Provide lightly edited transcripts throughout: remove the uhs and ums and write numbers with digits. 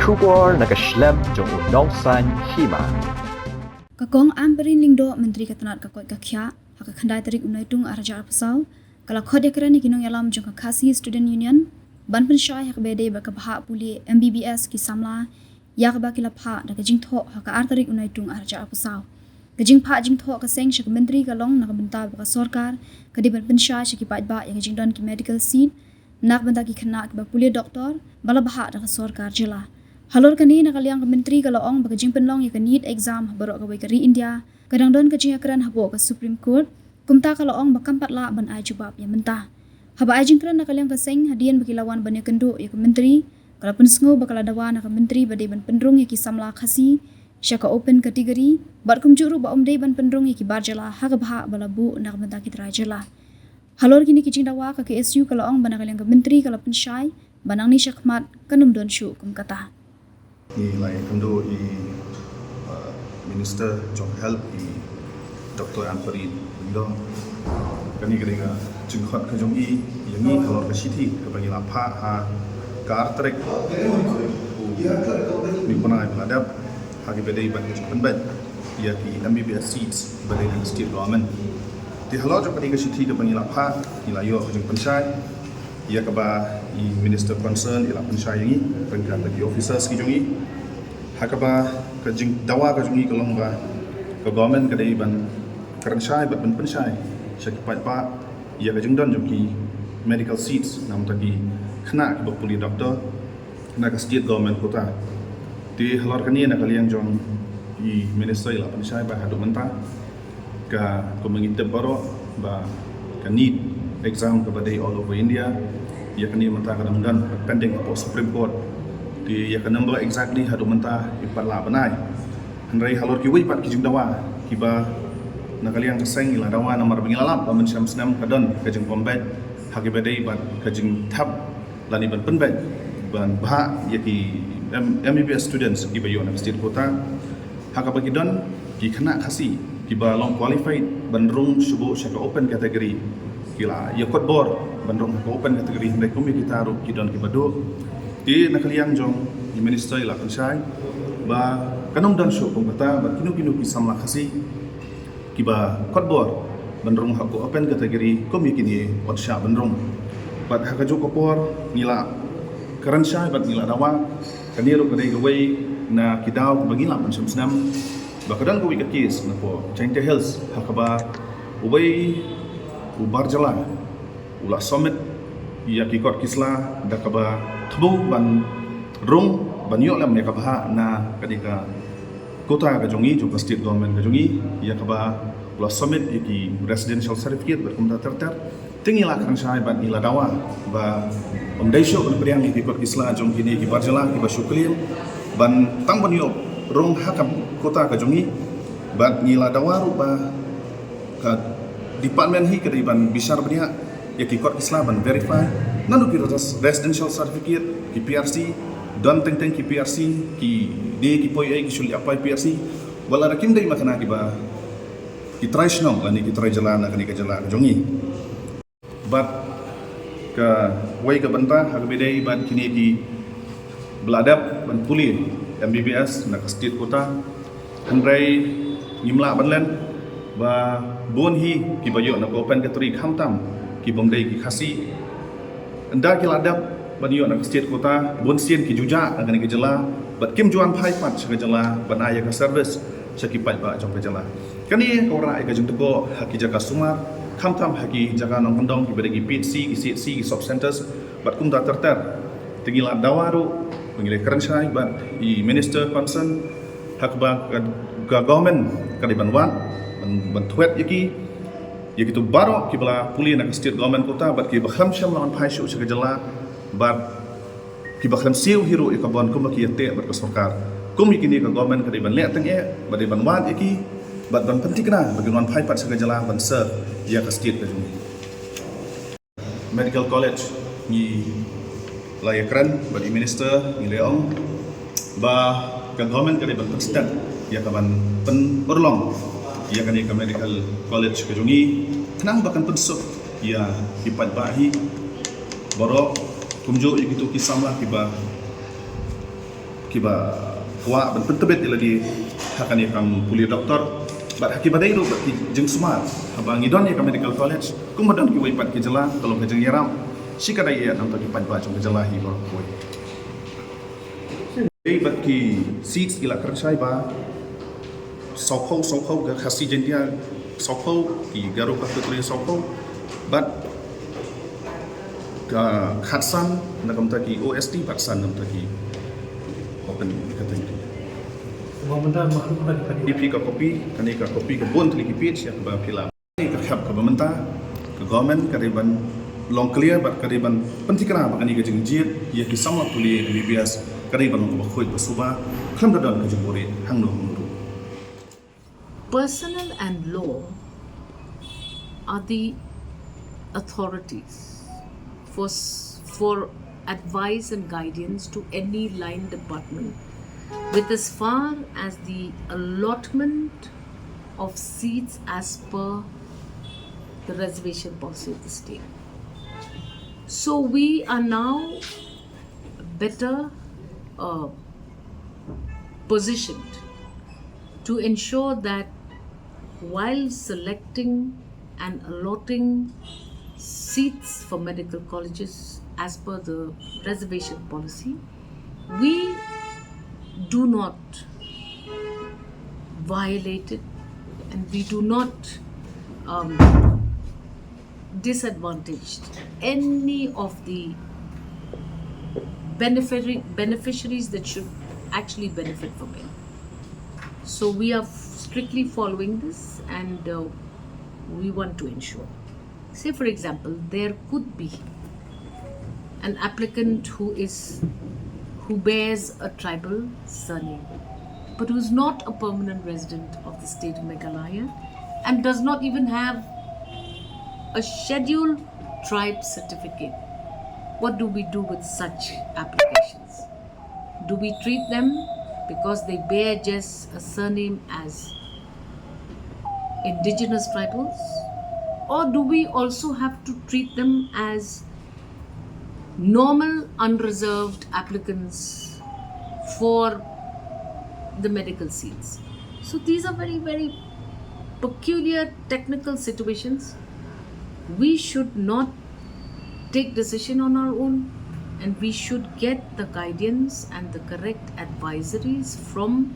Shubor nakaslem jong unongsan hima. Kakong amperin lingdo menteri katanat kakoi kakya haka khandai tarik unai tung arja pasau kala khode kerani kinong yalam jong kakasi student union ban pensyai hak bede bakabha puli MBBS ki samla yak bakila pha dak jingtho haka artarik unai tung arja pasau kajing pha jingtho ka seng shak menteri kalong nak benta baka sarkar kadi ban pensyai shaki ba yang jingdon ki medical seat nak benta ki khana ba puli doktor bala baha dak sarkar jela halor kani nakaliang ka menteri kalaong bagajing penlong ya ka need exam barok ka wai kari India kadang don kajing akran habo ka Supreme Court kumta kalaong bakampat la ban ai jubab ya mentah haba ai jing kran nakaliang ka seng hadian bakilawan ban ya kendo ya ka menteri kala pun sngo bakala dawan ka menteri bade ban pendrung ya ki samla khasi syaka open kategori bar kumjuru ba umdei ban pendrung ya ki barjala ha ka bha bala bu nak benta ki trajala halor kini kicing dawa ka KSU kalaong ban nakaliang ka menteri kala pun syai banang ni syakmat kanum don syu kum kata Nilai kendo Minister Jong Help Dr. Amperin Indo kani keringa jengkot kejong yang ni kalau ke siti ke bagi lapa ha kartrek ni pernah beladab hagi bedai ban penbat ia ki MBBS seats bedai di state government di halau jok kani ke siti ke bagi lapa ilayo kejong pensai ia kaba minister concern ila pensai ini pengkat bagi officers ki jongi hakaba kejing dawa ka jongi kalong ba ke government kadai ban kerensai ban pensai syakipat pa ia kejing don joki medical seats nam tagi kena ki puli doktor kena ke state government kota di halor kani nak kalian jong minister ila pensai ba hadu mentah ka komengitep baro ba ka need exam kepada all over India ia kena mentah kadang-kadang pending ke Supreme Court di ia kena nombor exactly hadu mentah ipat la benai handai halor ki wipat ki jungdawa kiba nakaliang keseng ila dawa nomor bengilalap pamen syam senam kadon kajeng pombat haki bedai bat kajeng tab lani ban penbat ban bah ia ki MBBS students ki bayu na state kota haka bagi don ki kena kasi kiba long qualified bandrung subuh syaka open kategori kila ia kot bor bandrung ke open kategori hendai kumi kita ru kidon kibado di nakaliang jong di minister ila pensai ba kanong dan syuk kata ba kinu ki samla khasi kiba kot bor bandrung hak open kategori kumi kini wat sya bandrung bat hak jo kopor nila keransai bat nila dawa kaniru kadai gawai na kidau bagila pensam senam ba kadang ko wikakis na po Chente Hills hakaba ubai ubar jala ulah summit ia kikot kisla dakaba thbu ban rung ban yo lam yakabha na kadika kota ka jongi jo state government ka jongi ia kaba ulah summit iki residential certificate berkumda terter tingila kan syai ban ila dawa ba umdaisyo ban priang kikot kisla jong kini ki barjala ki basyuklim ban tang ban yo rung hakam kota ka jongi ban ila dawa ru ba ka department hi keriban bisar benia ya kikot Islam ban verify nanu ki residential certificate ki PRC don teng ki PRC ki de ki poi ai ki suli apa PRC wala rakim dai makana ki ba ki try snom lani ki try jalan kani ka jalan jongi but ka wai ka banta hak bedai ban kini di beladap ban puli MBBS nak state kota handrai ngimla banlen ba bon hi ki bayo na open kategori khamtam ki bongdai ki khasi anda ki ladap baniyo na state kota bon sien ki juja ngani ki jela bat kim juan phai pat sa jela ban aya ka service sa ki pai ba jong ka jela kani ko ra ka jung ko haki jaga sumar khamtam haki jaga nong kondong ki bedagi PHC ki CHC ki sub centers bat kum da terter tingila dawaru pengile kerensai bat i minister concern hak ba ka government kadiban wan bantuat yaki tu baru kibla puli nak state government kota bat ki bakham syam lawan phaisu segala bat ki bakham siu hero ikabon kum ki yate bat sarkar kum ikini ka government ka diban le teng bat diban wan yaki bat ban penting na bagi lawan phai pat segala ban serve ya ka state ka medical college ni layakran bat minister ni leong ba ka government ka diban start ya ka ban pen berlong ia kan ke medical college ke jongi kenang bahkan pensuk ia kipat bahi borok kumjo itu kisah lah kiba kiba wa ban pentebet lagi hakan yakam puli doktor bat hakibadai ro bat jeng smart abang idon ya medical college kumadan ki wipat ki jela kalau ke jeng yaram sikadai ya nam ki panba jong jela hi bor koi ei bat ki seats ila kersai ba sokau ga khasi jendia sokau ki garu ka tutri sokau bat ka khatsan nakam ta ki OST batsan nam ta ki open katanya IP ka kopi kani ka kopi ka bon tli ki pitch ya ba pila ni ka khap ka bamenta ka government ka riban long clear bat ka riban pentikra ba kani ka jingjit ya ki sama tuli MBBS ka riban ko khoi ba suba kham da don ka jibore hangno hangno. Personnel and law are the authorities for advice and guidance to any line department with as far as the allotment of seats as per the reservation policy of the state. So we are now better positioned to ensure that while selecting and allotting seats for medical colleges as per the reservation policy, we do not violate it and we do not disadvantage any of the beneficiaries that should actually benefit from it. So we are strictly following this and we want to ensure. Say for example, there could be an applicant who bears a tribal surname but who is not a permanent resident of the state of Meghalaya and does not even have a scheduled tribe certificate. What do we do with such applications? Do we treat them because they bear just a surname as indigenous tribals, or do we also have to treat them as normal unreserved applicants for the medical seats? So these are very, very peculiar technical situations. We should not take decision on our own and we should get the guidance and the correct advisories from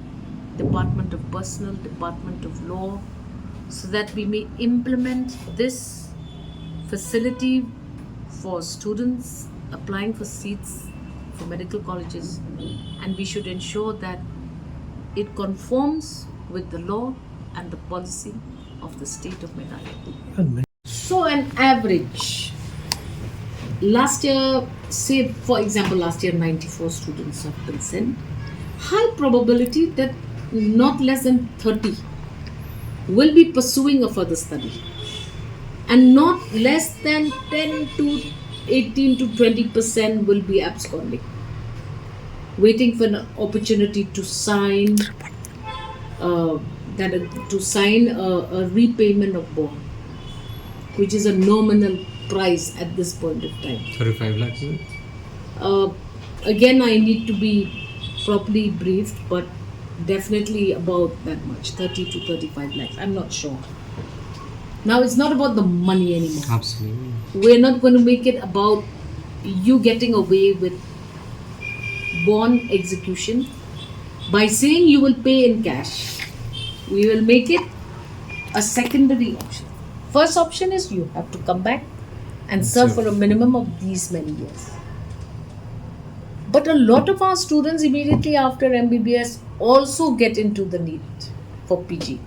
Department of Personnel, Department of Law, so that we may implement this facility for students applying for seats for medical colleges, and we should ensure that it conforms with the law and the policy of the state of Meghalaya. So an average, last year, say for example last year 94 students have been sent, high probability that not less than 30 will be pursuing a further study and not less than 10 to 18 to 20% will be absconding, waiting for an opportunity to sign a repayment of bond, which is a nominal price at this point of time. 35 lakhs. Again, I need to be properly briefed, but definitely about that much, 30 to 35 lakhs. I'm not sure. Now it's not about the money anymore. Absolutely. We're not going to make it about you getting away with bond execution by saying you will pay in cash. We will make it a secondary option. First option is you have to come back and serve for a minimum of these many years. But a lot of our students immediately after MBBS also get into the need for PG.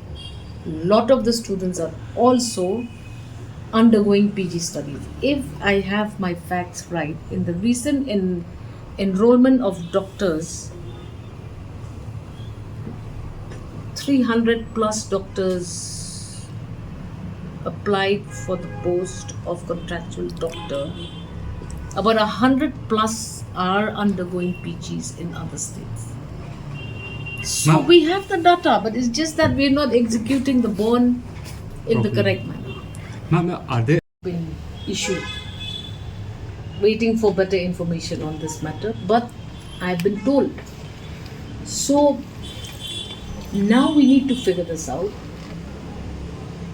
A lot of the students are also undergoing PG studies. If I have my facts right, in the recent enrollment of doctors, 300 plus doctors applied for the post of contractual doctor. About 100 plus are undergoing PGs in other states. So Ma'am, we have the data, but it's just that we're not executing the bond in the Properly. correct manner. Ma'am, are there Been issued. Waiting for better information on this matter, but I've been told So now we need to figure this out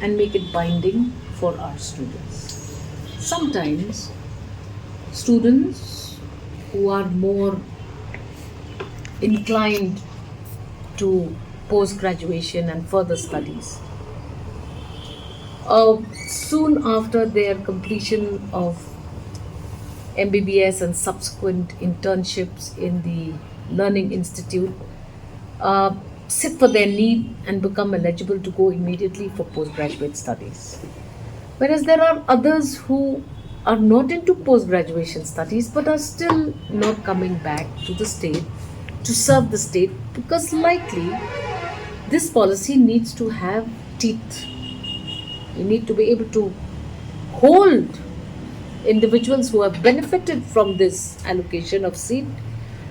and make it binding for our students. Sometimes students who are more inclined to post-graduation and further studies, soon after their completion of MBBS and subsequent internships in the Learning Institute, sit for their need and become eligible to go immediately for postgraduate studies. Whereas there are others who are not into post-graduation studies but are still not coming back to the state to serve the state, because likely this policy needs to have teeth. You need to be able to hold individuals who have benefited from this allocation of seat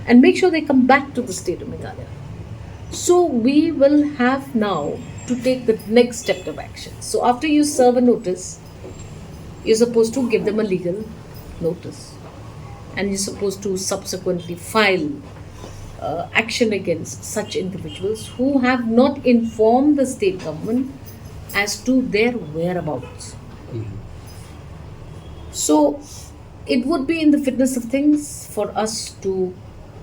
and make sure they come back to the state of Meghalaya. So we will have now to take the next step of action. So after you serve a notice, you're supposed to give them a legal notice, and you're supposed to subsequently file action against such individuals who have not informed the state government as to their whereabouts. So it would be in the fitness of things for us to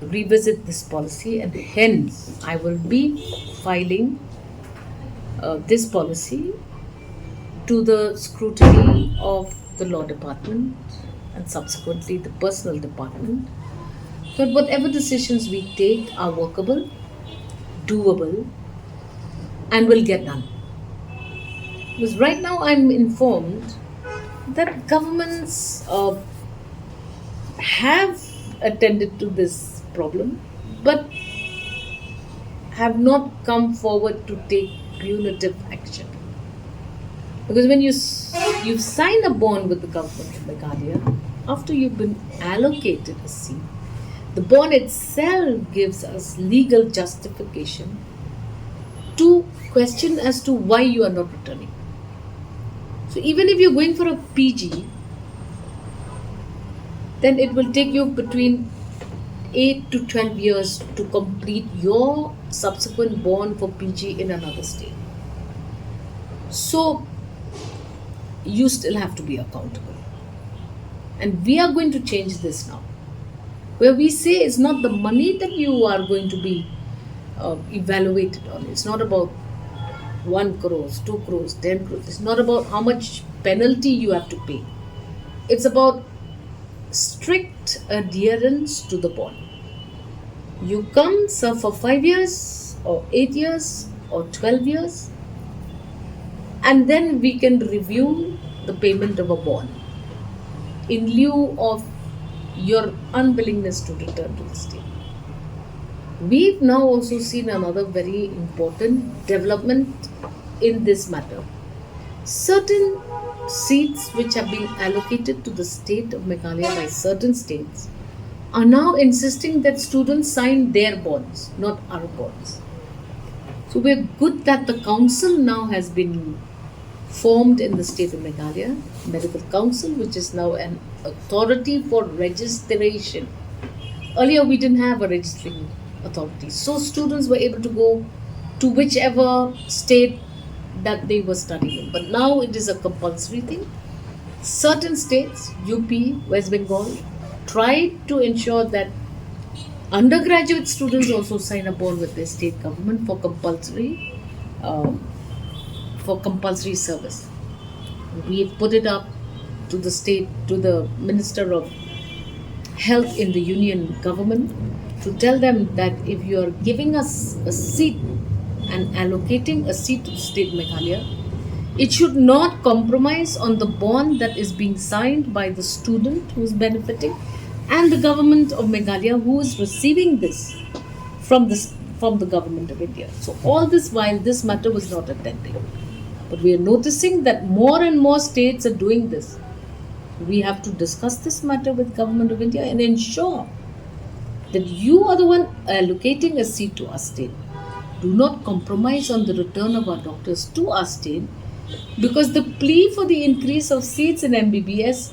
revisit this policy, and hence I will be filing this policy to the scrutiny of the law department and subsequently the personal department, that whatever decisions we take are workable, doable, and will get done. Because right now I'm informed that governments have attended to this problem but have not come forward to take punitive action. Because when you sign a bond with the government of Meghalaya, after you've been allocated a seat, the bond itself gives us legal justification to question as to why you are not returning. So even if you're going for a PG, then it will take you between 8 to 12 years to complete your subsequent bond for PG in another state. So you still have to be accountable. And we are going to change this now, where we say it's not the money that you are going to be evaluated on. It's not about 1 crore, 2 crores, 10 crores. It's not about how much penalty you have to pay. It's about strict adherence to the bond. You come, serve for 5 years or 8 years or 12 years, and then we can review the payment of a bond in lieu of your unwillingness to return to the state. We've now also seen another very important development in this matter. Certain seats which have been allocated to the state of Meghalaya by certain states are now insisting that students sign their bonds, not our bonds. So we're good that the council now has been formed in the state of Meghalaya, Medical Council, which is now an authority for registration. Earlier we didn't have a registering authority, so students were able to go to whichever state that they were studying in. But now it is a compulsory thing. Certain states, UP, West Bengal, tried to ensure that undergraduate students also sign a bond with their state government for compulsory service. We put it up to the state, to the Minister of Health in the Union government, to tell them that if you are giving us a seat and allocating a seat to the state of Meghalaya, it should not compromise on the bond that is being signed by the student who is benefiting and the government of Meghalaya who is receiving this from the government of India. So all this while this matter was not attending. But we are noticing that more and more states are doing this. We have to discuss this matter with government of India and ensure that you are the one allocating a seat to our state. Do not compromise on the return of our doctors to our state, because the plea for the increase of seats in MBBS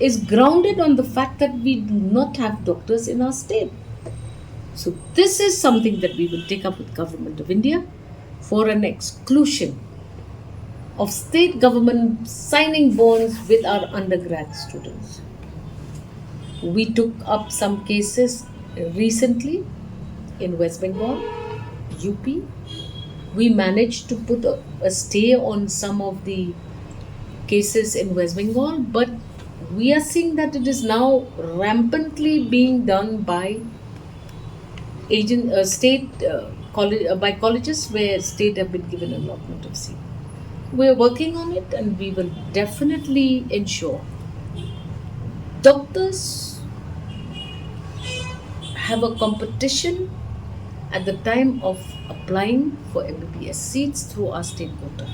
is grounded on the fact that we do not have doctors in our state. So this is something that we will take up with Government of India for an exclusion of state government signing bonds with our undergrad students. We took up some cases recently in West Bengal, UP. We managed to put a stay on some of the cases in West Bengal, but we are seeing that it is now rampantly being done by by colleges where state have been given allotment of seat. We are working on it, and we will definitely ensure doctors have a competition at the time of applying for MBBS seats through our state quota.